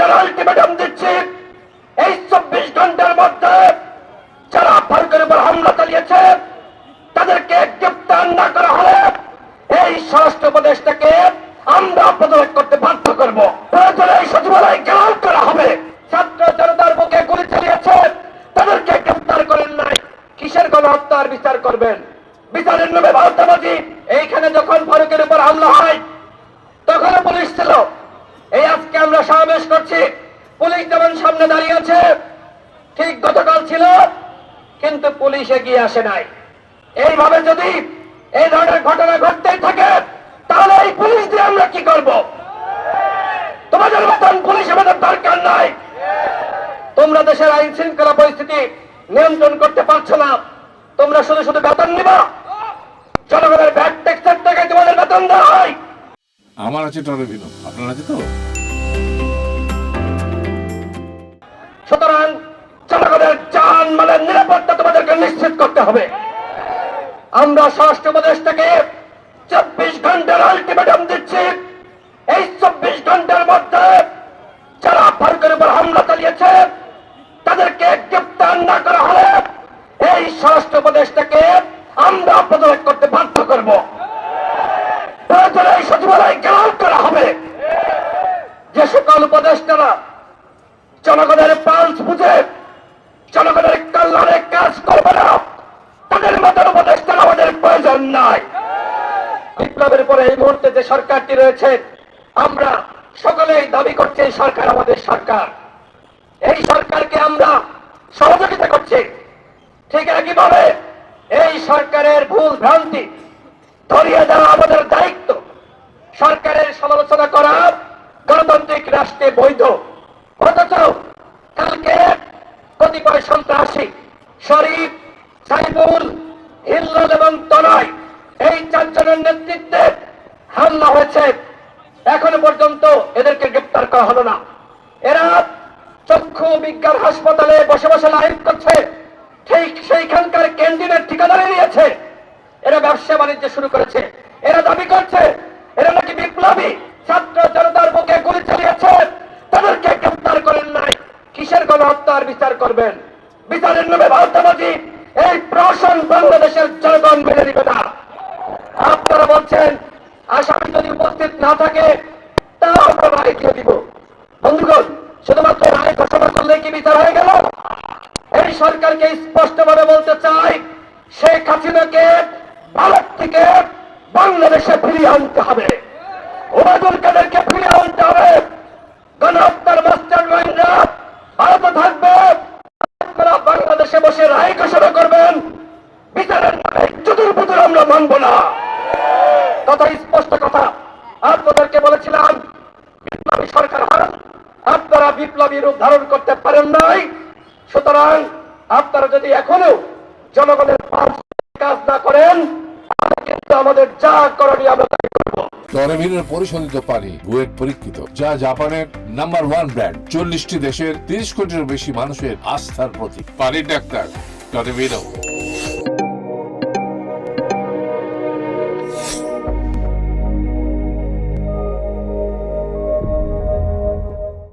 ঘন্টার আলটিমেটাম দিচ্ছি, এই 24 ঘন্টার মধ্যে যারা ফারুকের উপর হামলা চালিয়েছে তাদেরকে গ্রেপ্তার না করা হলে এই স্বরাষ্ট্র উপদেষ্টাকে আমরা পদত্যাগ করতে বাধ্য করবো। প্রয়োজনে এই সচিবালয় ঘেরাও করা হবে। ছাত্র জনতার বুকে গুলি চালিয়েছে তাদেরকে গ্রেপ্তার করেন নাই, কিসের গণহত্যার বিচার করবেন? বিচারের নামে ভারতবাজি। এইখানে যখন ফারুকের উপর হামলা হয় তখন পুলিশ ছিল। এই আজকে আমরা সমাবেশ করছি, পুলিশ যেমন সামনে দাঁড়িয়ে আছে ঠিক গতকাল ছিল, কিন্তু পুলিশ এগিয়ে আসে নাই। এইভাবে যদি এই ধরনের ঘটনা ঘটতেই থাকে তাহলে এই পুলিশ দিয়ে আমরা কি করব? তোমাদের মতন পুলিশ আমাদের দরকার নাই। তোমরা দেশের আইন শৃঙ্খলা পরিস্থিতি নিয়ন্ত্রণ করতে পারছো না, তোমরা শুধু শুধু বেতন নিবা। জনগণের ভ্যাট ট্যাক্সের টাকায় তোমাদের বেতন দেওয়া হয়। আমার আছে টরেভিনো, আপনার আছে তো? সুতরাং জনগণের জান মালের নিরাপত্তা তোমাদেরকে নিশ্চিত করতে হবে। আমরা স্বরাষ্ট্র উপদেষ্টাকে 24 ঘন্টার আলটিমেটাম দিচ্ছি, এই 24 ঘন্টার মধ্যে যারা ফারুকের উপর হামলা চালিয়েছে তাদেরকে গ্রেপ্তার না করা হলে এই স্বরাষ্ট্র উপদেষ্টাকে আমরা পদত্যাগ করতে বাধ্য করবো। প্রয়োজনে এই সচিবালয় ঘেরাও করা হবে। যে সকল উপদেষ্টারা জনগণের পালস বুঝে জনগণের কল্যাণে কাজ করবে না তাদের মতো উপদেষ্টার আমাদের প্রয়োজন নাই। বিপ্লবের পরে এই মুহূর্তে যে সরকারটি রয়েছে আমরা সকলেই দাবি করছি এই সরকার আমাদের সরকার, এই সরকারকে আমরা সহযোগিতা করছি। ঠিক একইভাবে এই সরকারের ভুল ভ্রান্তি ধরিয়ে দেওয়া আমাদের দায়িত্ব। সরকারের সমালোচনা করা গণতান্ত্রিক রাষ্ট্রে বৈধ, অথচ কালকে কতিপয় সন্ত্রাসী শরীফ, সাইফুল, হিল্লোল এবং তনয় এই 4 জনের নেতৃত্বে হামলা হয়েছে, এখনো পর্যন্ত এদেরকে গ্রেপ্তার করা হলো না। এরা চক্ষু বিজ্ঞান হাসপাতালে বসে বসে লাইভ করছে, ঠিক সেইখানকার ক্যান্টিনের ঠিকাদারি নিয়েছে। এরা ব্যবসা বাণিজ্য শুরু করেছে। এরা দাবি করছে এরা নাকি বিপ্লবী। ছাত্র জনতার বুকে গুলি চালিয়েছে তাদেরকে গ্রেপ্তার করেন নাই, কিসের গণহত্যার বিচার করবেন? বিচারের নামে ভারতবাজি। এই প্রশাসন বাংলাদেশের জনগণ মেনে নিবে না। আপনারা বলছেন আসামি যদি উপস্থিত না থাকে তাও আমরা রায় দিয়ে দিব। বন্ধুগণ, শুধুমাত্র রায় ঘোষণা করলে কি বিচার হয়ে গেল? এই সরকারকে স্পষ্টভাবে বলতে চাই, শেখ হাসিনাকে ভারত থেকে বাংলাদেশে ফিরিয়ে আনতে হবে, ওবায়দুল কাদেরকে ফিরিয়ে আনতে হবে। গণহত্যার মাস্টার মাইন্ডরা ভারতে থাকবে, আপনারা বাংলাদেশে বসে রায় ঘোষণা করবেন। বিচারের নামে চতুর পুতুর আমরা মানব না। কথা স্পষ্ট কথা। আপনাদেরকে বলেছিলাম বিপ্লবী সরকার হন, আপনারা বিপ্লবী রূপ ধারণ করতে পারেন নাই। সুতরাং আপনারা যদি এখনো জনগণের কাজ না করেন কিন্তু আমাদের যা করণীয় আমরা তাই করবো। টরেভিনোর পরিশোধিত পানি বুয়েট পরীক্ষিত, যা জাপানের নাম্বার 1 ব্র্যান্ড, 40টি দেশের 30 কোটিরও বেশি মানুষের আস্থার প্রতীক। পানির ডাক্তার টরেভিনো।